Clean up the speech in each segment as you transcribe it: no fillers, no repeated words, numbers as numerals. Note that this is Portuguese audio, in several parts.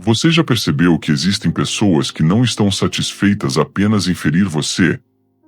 Você já percebeu que existem pessoas que não estão satisfeitas apenas em ferir você?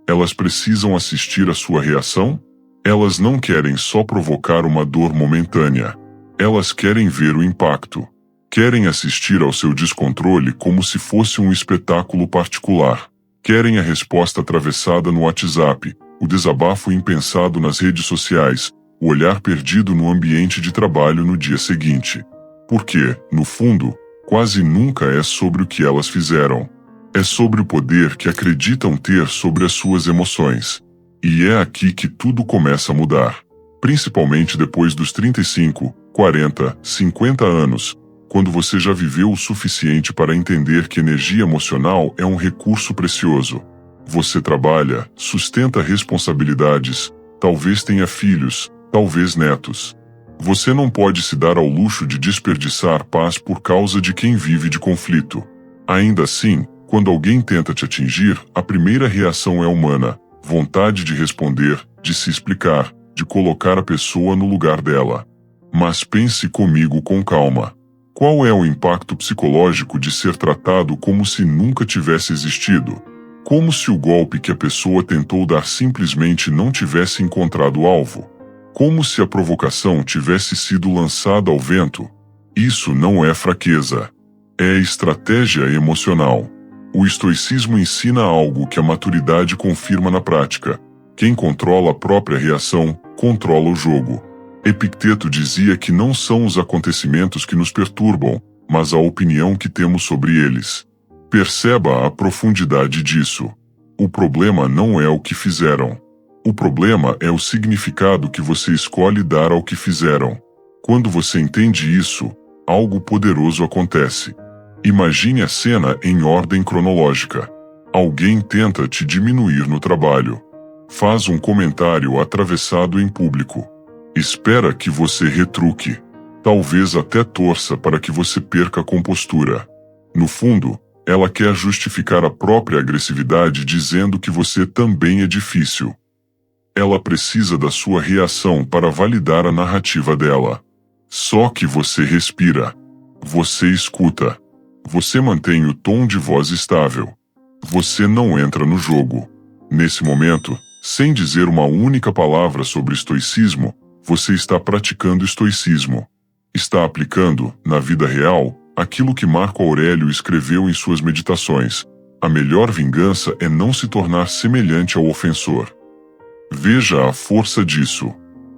Elas precisam assistir à sua reação? Elas não querem só provocar uma dor momentânea. Elas querem ver o impacto. Querem assistir ao seu descontrole como se fosse um espetáculo particular. Querem a resposta atravessada no WhatsApp, o desabafo impensado nas redes sociais, o olhar perdido no ambiente de trabalho no dia seguinte. Porque, no fundo, quase nunca é sobre o que elas fizeram. É sobre o poder que acreditam ter sobre as suas emoções. E é aqui que tudo começa a mudar. Principalmente depois dos 35, 40, 50 anos, quando você já viveu o suficiente para entender que energia emocional é um recurso precioso. Você trabalha, sustenta responsabilidades, talvez tenha filhos, talvez netos. Você não pode se dar ao luxo de desperdiçar paz por causa de quem vive de conflito. Ainda assim, quando alguém tenta te atingir, a primeira reação é humana, vontade de responder, de se explicar, de colocar a pessoa no lugar dela. Mas pense comigo com calma. Qual é o impacto psicológico de ser tratado como se nunca tivesse existido? Como se o golpe que a pessoa tentou dar simplesmente não tivesse encontrado o alvo? Como se a provocação tivesse sido lançada ao vento? Isso não é fraqueza. É estratégia emocional. O estoicismo ensina algo que a maturidade confirma na prática. Quem controla a própria reação, controla o jogo. Epicteto dizia que não são os acontecimentos que nos perturbam, mas a opinião que temos sobre eles. Perceba a profundidade disso. O problema não é o que fizeram. O problema é o significado que você escolhe dar ao que fizeram. Quando você entende isso, algo poderoso acontece. Imagine a cena em ordem cronológica. Alguém tenta te diminuir no trabalho. Faz um comentário atravessado em público. Espera que você retruque. Talvez até torça para que você perca a compostura. No fundo, ela quer justificar a própria agressividade dizendo que você também é difícil. Ela precisa da sua reação para validar a narrativa dela. Só que você respira. Você escuta. Você mantém o tom de voz estável. Você não entra no jogo. Nesse momento, sem dizer uma única palavra sobre estoicismo, você está praticando estoicismo. Está aplicando, na vida real, aquilo que Marco Aurélio escreveu em suas meditações. A melhor vingança é não se tornar semelhante ao ofensor. Veja a força disso.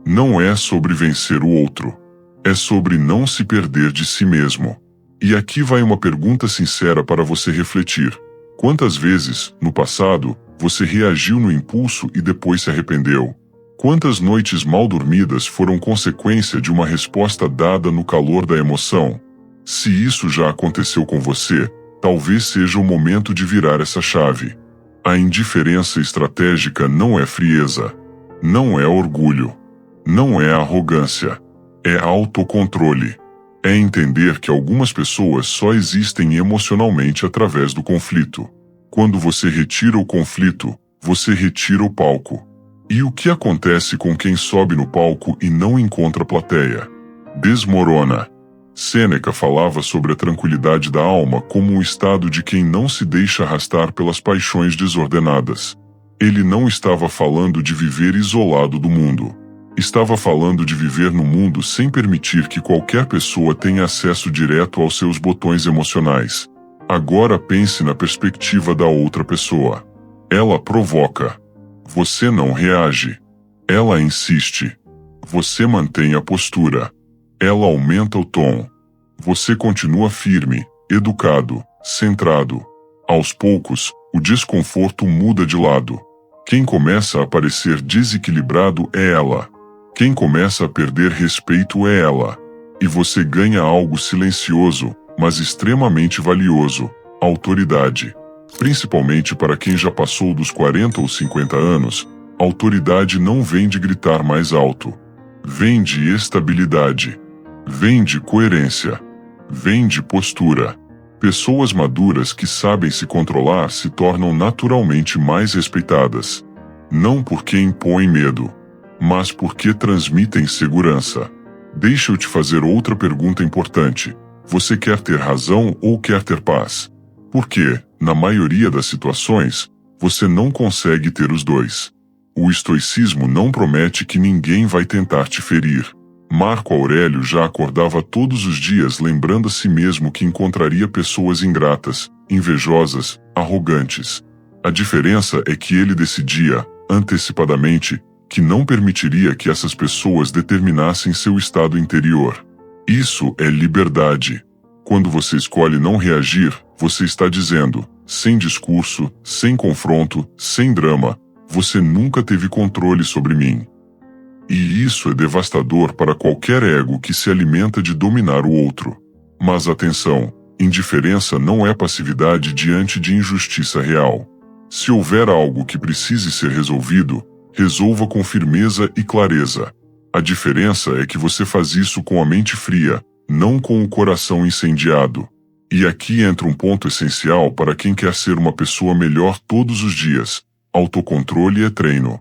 Não é sobre vencer o outro. É sobre não se perder de si mesmo. E aqui vai uma pergunta sincera para você refletir. Quantas vezes, no passado, você reagiu no impulso e depois se arrependeu? Quantas noites mal dormidas foram consequência de uma resposta dada no calor da emoção? Se isso já aconteceu com você, talvez seja o momento de virar essa chave. A indiferença estratégica não é frieza. Não é orgulho. Não é arrogância. É autocontrole. É entender que algumas pessoas só existem emocionalmente através do conflito. Quando você retira o conflito, você retira o palco. E o que acontece com quem sobe no palco e não encontra plateia? Desmorona. Sêneca falava sobre a tranquilidade da alma como um estado de quem não se deixa arrastar pelas paixões desordenadas. Ele não estava falando de viver isolado do mundo. Estava falando de viver no mundo sem permitir que qualquer pessoa tenha acesso direto aos seus botões emocionais. Agora pense na perspectiva da outra pessoa. Ela provoca. Você não reage. Ela insiste. Você mantém a postura. Ela aumenta o tom. Você continua firme, educado, centrado. Aos poucos, o desconforto muda de lado. Quem começa a parecer desequilibrado é ela. Quem começa a perder respeito é ela. E você ganha algo silencioso, mas extremamente valioso: autoridade. Principalmente para quem já passou dos 40 ou 50 anos, autoridade não vem de gritar mais alto. Vem de estabilidade. Vem de coerência. Vem de postura. Pessoas maduras que sabem se controlar se tornam naturalmente mais respeitadas. Não porque impõem medo, mas porque transmitem segurança. Deixa eu te fazer outra pergunta importante. Você quer ter razão ou quer ter paz? Porque, na maioria das situações, você não consegue ter os dois. O estoicismo não promete que ninguém vai tentar te ferir. Marco Aurélio já acordava todos os dias lembrando a si mesmo que encontraria pessoas ingratas, invejosas, arrogantes. A diferença é que ele decidia, antecipadamente, que não permitiria que essas pessoas determinassem seu estado interior. Isso é liberdade. Quando você escolhe não reagir, você está dizendo, sem discurso, sem confronto, sem drama, você nunca teve controle sobre mim. E isso é devastador para qualquer ego que se alimenta de dominar o outro. Mas atenção, indiferença não é passividade diante de injustiça real. Se houver algo que precise ser resolvido, resolva com firmeza e clareza. A diferença é que você faz isso com a mente fria, não com o coração incendiado. E aqui entra um ponto essencial para quem quer ser uma pessoa melhor todos os dias. Autocontrole é treino.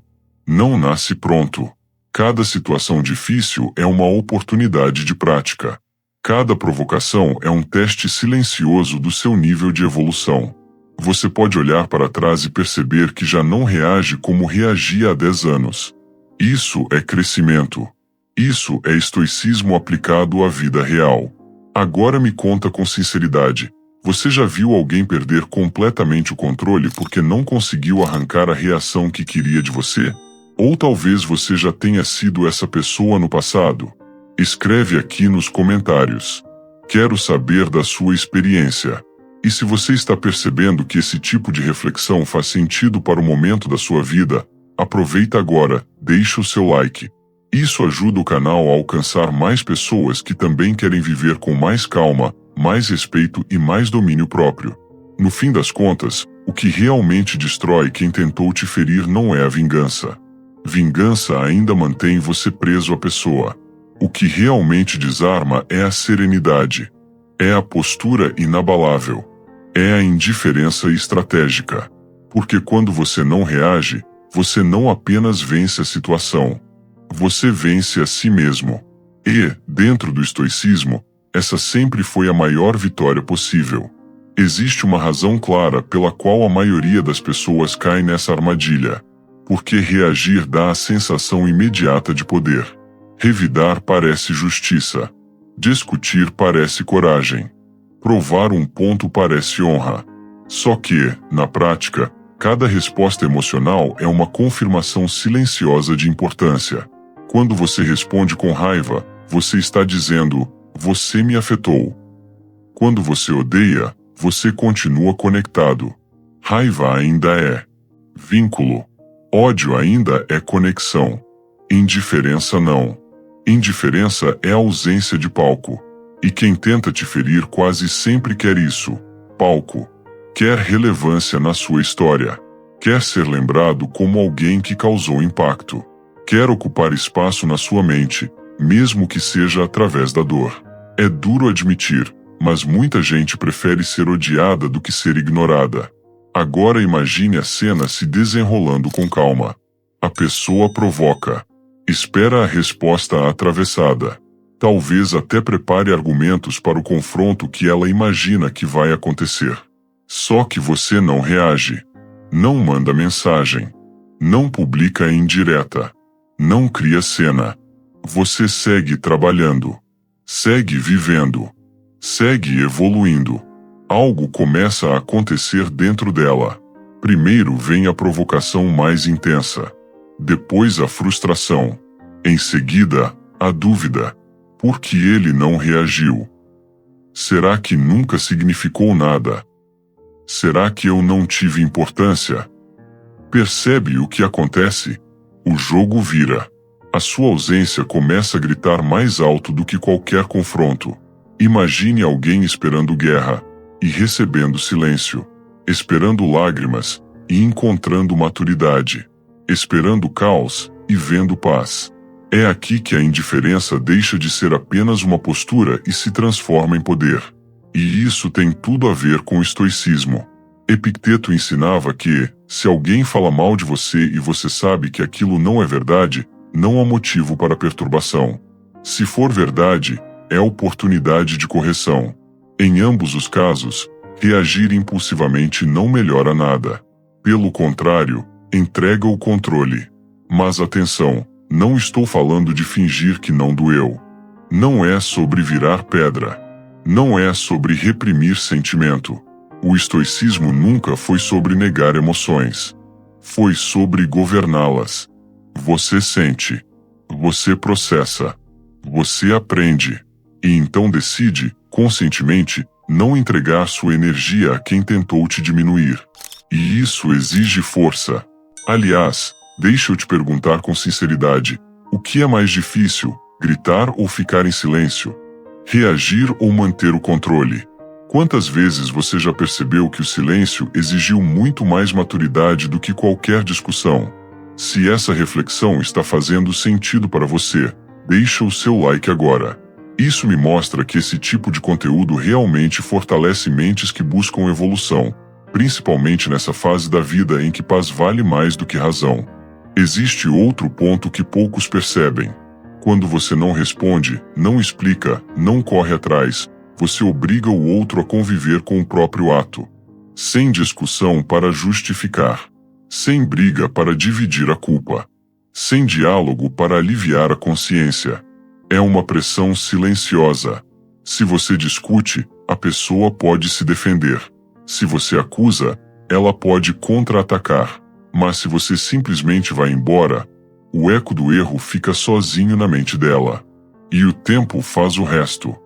Não nasce pronto. Cada situação difícil é uma oportunidade de prática. Cada provocação é um teste silencioso do seu nível de evolução. Você pode olhar para trás e perceber que já não reage como reagia há 10 anos. Isso é crescimento. Isso é estoicismo aplicado à vida real. Agora me conta com sinceridade, você já viu alguém perder completamente o controle porque não conseguiu arrancar a reação que queria de você? Ou talvez você já tenha sido essa pessoa no passado? Escreve aqui nos comentários. Quero saber da sua experiência. E se você está percebendo que esse tipo de reflexão faz sentido para o momento da sua vida, aproveita agora, deixa o seu like. Isso ajuda o canal a alcançar mais pessoas que também querem viver com mais calma, mais respeito e mais domínio próprio. No fim das contas, o que realmente destrói quem tentou te ferir não é a vingança. Vingança ainda mantém você preso à pessoa. O que realmente desarma é a serenidade. É a postura inabalável. É a indiferença estratégica. Porque quando você não reage, você não apenas vence a situação. Você vence a si mesmo. E, dentro do estoicismo, essa sempre foi a maior vitória possível. Existe uma razão clara pela qual a maioria das pessoas cai nessa armadilha. Porque reagir dá a sensação imediata de poder. Revidar parece justiça. Discutir parece coragem. Provar um ponto parece honra. Só que, na prática, cada resposta emocional é uma confirmação silenciosa de importância. Quando você responde com raiva, você está dizendo, você me afetou. Quando você odeia, você continua conectado. Raiva ainda é vínculo. Ódio ainda é conexão. Indiferença não. Indiferença é ausência de palco. E quem tenta te ferir quase sempre quer isso, palco. Quer relevância na sua história. Quer ser lembrado como alguém que causou impacto. Quer ocupar espaço na sua mente, mesmo que seja através da dor. É duro admitir, mas muita gente prefere ser odiada do que ser ignorada. Agora imagine a cena se desenrolando com calma. A pessoa provoca. Espera a resposta atravessada. Talvez até prepare argumentos para o confronto que ela imagina que vai acontecer. Só que você não reage. Não manda mensagem. Não publica indireta. Não cria cena. Você segue trabalhando. Segue vivendo. Segue evoluindo. Algo começa a acontecer dentro dela. Primeiro vem a provocação mais intensa. Depois a frustração. Em seguida, a dúvida. Por que ele não reagiu? Será que nunca significou nada? Será que eu não tive importância? Percebe o que acontece? O jogo vira. A sua ausência começa a gritar mais alto do que qualquer confronto. Imagine alguém esperando guerra e recebendo silêncio, esperando lágrimas e encontrando maturidade, esperando caos e vendo paz. É aqui que a indiferença deixa de ser apenas uma postura e se transforma em poder. E isso tem tudo a ver com o estoicismo. Epicteto ensinava que, se alguém fala mal de você e você sabe que aquilo não é verdade, não há motivo para perturbação. Se for verdade, é oportunidade de correção. Em ambos os casos, reagir impulsivamente não melhora nada. Pelo contrário, entrega o controle. Mas atenção, não estou falando de fingir que não doeu. Não é sobre virar pedra. Não é sobre reprimir sentimento. O estoicismo nunca foi sobre negar emoções. Foi sobre governá-las. Você sente. Você processa. Você aprende. E então decide, conscientemente, não entregar sua energia a quem tentou te diminuir. E isso exige força. Aliás, deixa eu te perguntar com sinceridade, o que é mais difícil, gritar ou ficar em silêncio? Reagir ou manter o controle? Quantas vezes você já percebeu que o silêncio exigiu muito mais maturidade do que qualquer discussão? Se essa reflexão está fazendo sentido para você, deixa o seu like agora. Isso me mostra que esse tipo de conteúdo realmente fortalece mentes que buscam evolução, principalmente nessa fase da vida em que paz vale mais do que razão. Existe outro ponto que poucos percebem. Quando você não responde, não explica, não corre atrás, você obriga o outro a conviver com o próprio ato. Sem discussão para justificar. Sem briga para dividir a culpa. Sem diálogo para aliviar a consciência. É uma pressão silenciosa. Se você discute, a pessoa pode se defender. Se você acusa, ela pode contra-atacar. Mas se você simplesmente vai embora, o eco do erro fica sozinho na mente dela. E o tempo faz o resto.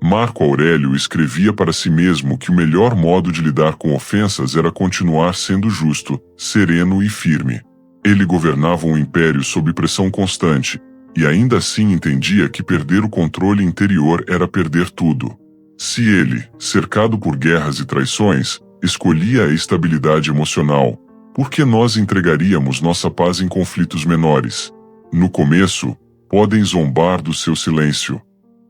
Marco Aurélio escrevia para si mesmo que o melhor modo de lidar com ofensas era continuar sendo justo, sereno e firme. Ele governava um império sob pressão constante, e ainda assim entendia que perder o controle interior era perder tudo. Se ele, cercado por guerras e traições, escolhia a estabilidade emocional, por que nós entregaríamos nossa paz em conflitos menores? No começo, podem zombar do seu silêncio.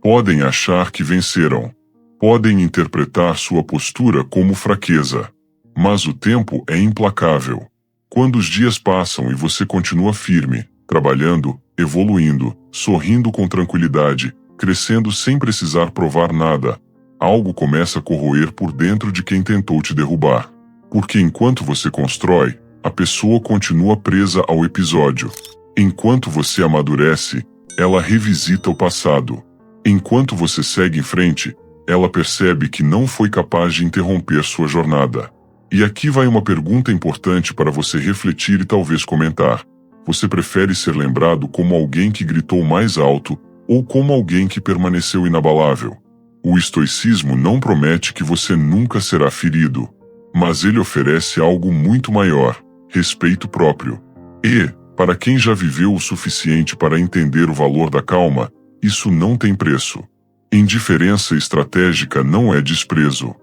Podem achar que venceram. Podem interpretar sua postura como fraqueza. Mas o tempo é implacável. Quando os dias passam e você continua firme, trabalhando, evoluindo, sorrindo com tranquilidade, crescendo sem precisar provar nada, algo começa a corroer por dentro de quem tentou te derrubar. Porque enquanto você constrói, a pessoa continua presa ao episódio. Enquanto você amadurece, ela revisita o passado. Enquanto você segue em frente, ela percebe que não foi capaz de interromper sua jornada. E aqui vai uma pergunta importante para você refletir e talvez comentar. Você prefere ser lembrado como alguém que gritou mais alto ou como alguém que permaneceu inabalável? O estoicismo não promete que você nunca será ferido, mas ele oferece algo muito maior, respeito próprio. E, para quem já viveu o suficiente para entender o valor da calma, isso não tem preço. Indiferença estratégica não é desprezo.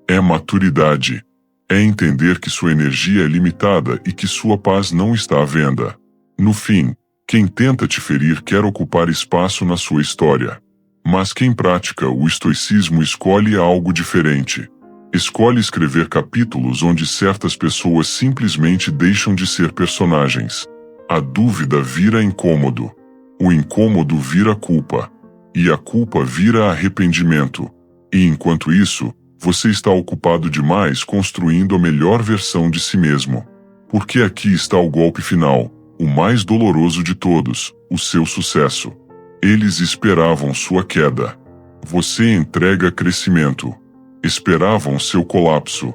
É maturidade. É entender que sua energia é limitada e que sua paz não está à venda. No fim, quem tenta te ferir quer ocupar espaço na sua história. Mas quem pratica o estoicismo escolhe algo diferente. Escolhe escrever capítulos onde certas pessoas simplesmente deixam de ser personagens. A dúvida vira incômodo. O incômodo vira culpa. E a culpa vira arrependimento. E enquanto isso, você está ocupado demais construindo a melhor versão de si mesmo. Porque aqui está o golpe final, o mais doloroso de todos, o seu sucesso. Eles esperavam sua queda. Você entrega crescimento. Esperavam seu colapso.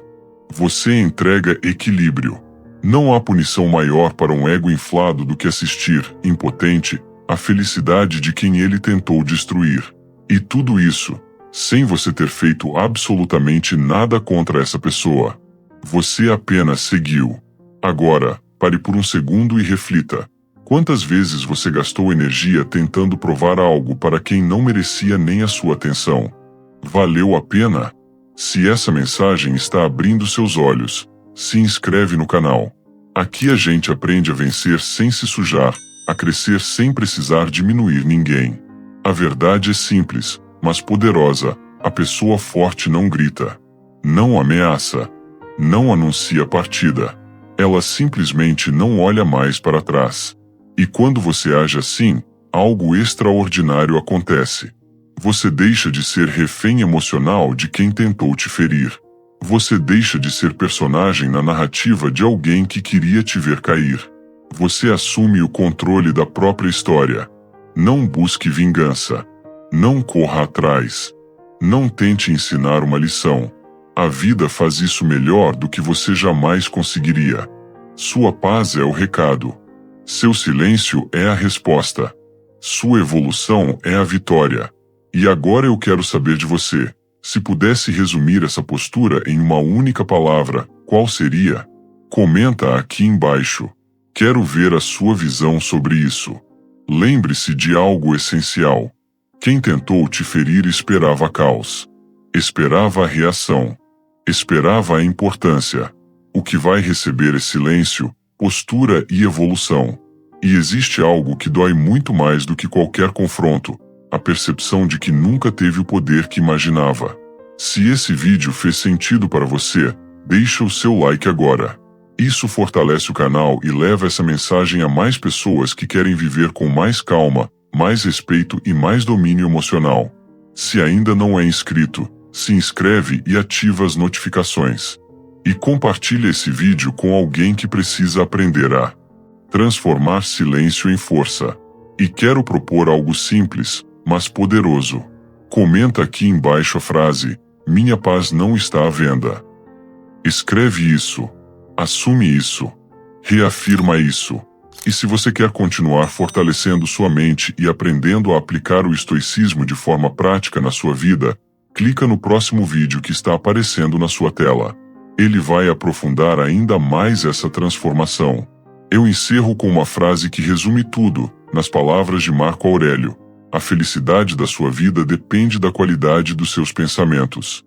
Você entrega equilíbrio. Não há punição maior para um ego inflado do que assistir, impotente, a felicidade de quem ele tentou destruir. E tudo isso, sem você ter feito absolutamente nada contra essa pessoa. Você apenas seguiu. Agora, pare por um segundo e reflita. Quantas vezes você gastou energia tentando provar algo para quem não merecia nem a sua atenção? Valeu a pena? Se essa mensagem está abrindo seus olhos, se inscreve no canal. Aqui a gente aprende a vencer sem se sujar, a crescer sem precisar diminuir ninguém. A verdade é simples, mas poderosa. A pessoa forte não grita, não ameaça, não anuncia partida. Ela simplesmente não olha mais para trás. E quando você age assim, algo extraordinário acontece. Você deixa de ser refém emocional de quem tentou te ferir. Você deixa de ser personagem na narrativa de alguém que queria te ver cair. Você assume o controle da própria história. Não busque vingança. Não corra atrás. Não tente ensinar uma lição. A vida faz isso melhor do que você jamais conseguiria. Sua paz é o recado. Seu silêncio é a resposta. Sua evolução é a vitória. E agora eu quero saber de você. Se pudesse resumir essa postura em uma única palavra, qual seria? Comenta aqui embaixo. Quero ver a sua visão sobre isso. Lembre-se de algo essencial. Quem tentou te ferir esperava caos. Esperava a reação. Esperava a importância. O que vai receber é silêncio, postura e evolução. E existe algo que dói muito mais do que qualquer confronto: a percepção de que nunca teve o poder que imaginava. Se esse vídeo fez sentido para você, deixa o seu like agora. Isso fortalece o canal e leva essa mensagem a mais pessoas que querem viver com mais calma, mais respeito e mais domínio emocional. Se ainda não é inscrito, se inscreve e ativa as notificações. E compartilhe esse vídeo com alguém que precisa aprender a transformar silêncio em força. E quero propor algo simples, mas poderoso. Comenta aqui embaixo a frase: "Minha paz não está à venda". Escreve isso. Assume isso. Reafirma isso. E se você quer continuar fortalecendo sua mente e aprendendo a aplicar o estoicismo de forma prática na sua vida, clica no próximo vídeo que está aparecendo na sua tela. Ele vai aprofundar ainda mais essa transformação. Eu encerro com uma frase que resume tudo, nas palavras de Marco Aurélio: a felicidade da sua vida depende da qualidade dos seus pensamentos.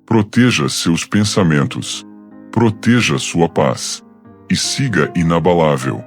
Proteja seus pensamentos. Proteja sua paz. E siga inabalável.